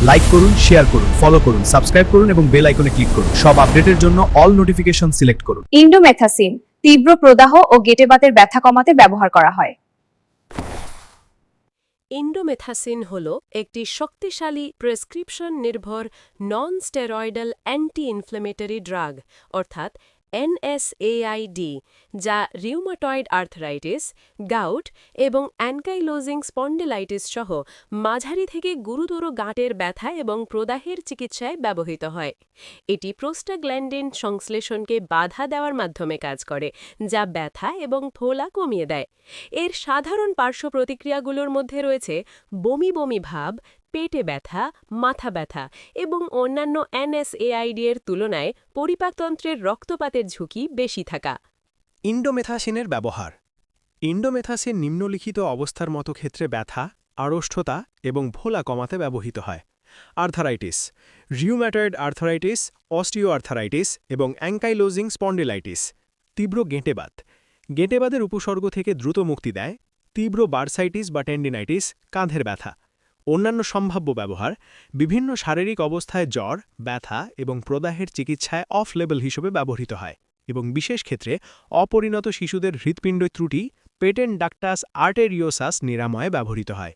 Like করুন, share করুন, follow করুন, সাবস্ক্রাইব করুন এবং বেল আইকনে ক্লিক করুন। সব আপডেটের জন্য অল নোটিফিকেশন সিলেক্ট করুন। ইন্ডোমেথাসিন তীব্র প্রদাহ ও গেটে বাতের ব্যথা কমাতে ব্যবহার করা হয়। ইন্ডোমেথাসিন হল একটি শক্তিশালী প্রেসক্রিপশন নির্ভর non steroidal anti inflammatory drug অর্থাৎ এনএসএআইডি, যা রিউমাটয়েড আর্থরাইটিস, গাউট এবং অ্যানকাইলোজিং স্পন্ডিলাইটিস সহ মাঝারি থেকে গুরুতর গাঁটের ব্যথা এবং প্রদাহের চিকিৎসায় ব্যবহৃত হয়। এটি প্রোস্টাগ্ল্যান্ডিন সংশ্লেষণকে বাধা দেওয়ার মাধ্যমে কাজ করে, যা ব্যথা এবং ফোলা কমিয়ে দেয়। এর সাধারণ পার্শ্ব প্রতিক্রিয়াগুলোর মধ্যে রয়েছে বমি বমি ভাব, পেটে ব্যথা, মাথা ব্যথা এবং অন্যান্য এনএসএআইডি এর তুলনায় পরিপাকতন্ত্রের রক্তপাতের ঝুঁকি বেশি থাকা। ইন্ডোমেথাসিনের ব্যবহার। ইন্ডোমেথাসিন নিম্নলিখিত অবস্থার মতো ক্ষেত্রে ব্যথা, আড়ষ্ঠতা এবং ফোলা কমাতে ব্যবহৃত হয়: আর্থারাইটিস, রিউম্যাটয়েড আর্থারাইটিস, অস্টিওআর্থারাইটিস এবং অ্যাঙ্কাইলোজিং স্পন্ডিলাইটিস। তীব্র গেঁটেবাত, গেঁটেবাতের উপসর্গ থেকে দ্রুত মুক্তি দেয়। তীব্র বার্সাইটিস বা টেন্ডিনাইটিস, কাঁধের ব্যথা। অন্যান্য সম্ভাব্য ব্যবহার: বিভিন্ন শারীরিক অবস্থায় জ্বর, ব্যথা এবং প্রদাহের চিকিৎসায় অফ লেবেল হিসেবে ব্যবহৃত হয় এবং বিশেষ ক্ষেত্রে অপরিণত শিশুদের হৃৎপিণ্ড ত্রুটি, পেটেন্ট ডাক্টাস আর্টেরিওসাস নিরাময়ে ব্যবহৃত হয়।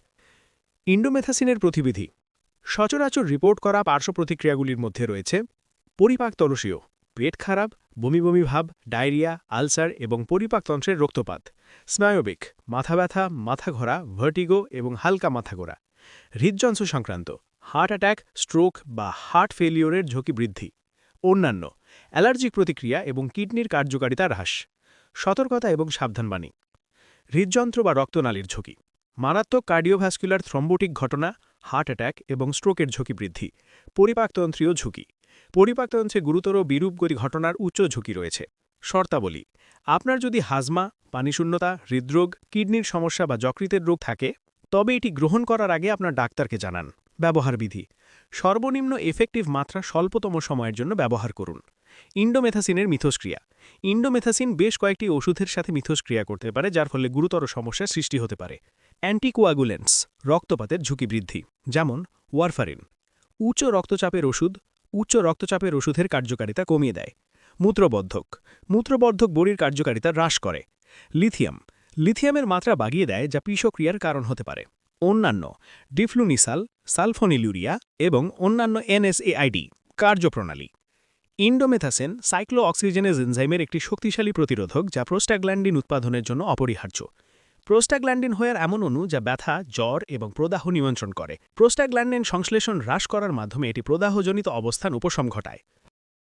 ইন্ডোমেথাসিনের প্রতিবিধি। সচরাচর রিপোর্ট করা পার্শ্ব প্রতিক্রিয়াগুলির মধ্যে রয়েছে পরিপাকতরসীয়, পেট খারাপ, বমি বমি ভাব, ডায়রিয়া, আলসার এবং পরিপাকতন্ত্রের রক্তপাত। স্নায়বিক, মাথা ব্যথা, মাথা ঘোরা, ভার্টিগো এবং হালকা মাথা ঘোরা। হৃদযন্ত্র সংক্রান্ত, হার্ট অ্যাটাক, স্ট্রোক বা হার্ট ফেলিওরের ঝুঁকি বৃদ্ধি। অন্যান্য, অ্যালার্জিক প্রতিক্রিয়া এবং কিডনির কার্যকারিতা হ্রাস। সতর্কতা এবং সাবধানবাণী। হৃদযন্ত্র বা রক্তনালীর ঝুঁকি, মারাত্মক কার্ডিওভাস্কুলার থ্রম্বোটিক ঘটনা, হার্ট অ্যাটাক এবং স্ট্রোকের ঝুঁকি বৃদ্ধি। পরিপাকতন্ত্রীয় ঝুঁকি, পরিপাকতন্ত্রে গুরুতর বিরূপগতি ঘটনার উচ্চ ঝুঁকি রয়েছে। শর্তাবলী: আপনার যদি হাজমা, পানিশূন্যতা, হৃদরোগ, কিডনির সমস্যা বা যকৃতের রোগ থাকে তবে এটি গ্রহণ করার আগে আপনার ডাক্তারকে জানান। ব্যবহার বিধি: সর্বনিম্ন এফেক্টিভ মাত্রা স্বল্পতম সময়ের জন্য ব্যবহার করুন। ইন্ডোমেথাসিনের মিথস্ক্রিয়া। ইন্ডোমেথাসিন বেশ কয়েকটি ওষুধের সাথে মিথস্ক্রিয়া করতে পারে, যার ফলে গুরুতর সমস্যার সৃষ্টি হতে পারে। অ্যান্টিকোয়াগুলেন্টস, রক্তপাতের ঝুঁকি বৃদ্ধি, যেমন ওয়ারফারিন। উচ্চ রক্তচাপের ওষুধের কার্যকারিতা কমিয়ে দেয়। মূত্রবর্ধক, মূত্রবর্ধক বড়ির কার্যকারিতা হ্রাস করে। লিথিয়ামের মাত্রা বাড়িয়ে দেয়, যা বিষক্রিয়ার কারণ হতে পারে। অন্যান্য, ডিফ্লুনিসাল, সালফোনিলুরিয়া এবং অন্যান্য এনএসএআইডি। কার্যপ্রণালী: ইন্ডোমেথাসিন সাইক্লোঅক্সিজেনেজ এনজাইমের একটি শক্তিশালী প্রতিরোধক, যা প্রোস্টাগ্ল্যান্ডিন উৎপাদনের জন্য অপরিহার্য। প্রোস্টাগ্ল্যান্ডিন হওয়ার এমন অণু যা ব্যথা, জ্বর এবং প্রদাহ নিয়ন্ত্রণ করে। প্রোস্টাগ্ল্যান্ডিন সংশ্লেষণ হ্রাস করার মাধ্যমে এটি প্রদাহজনিত অবস্থান উপশম ঘটায়।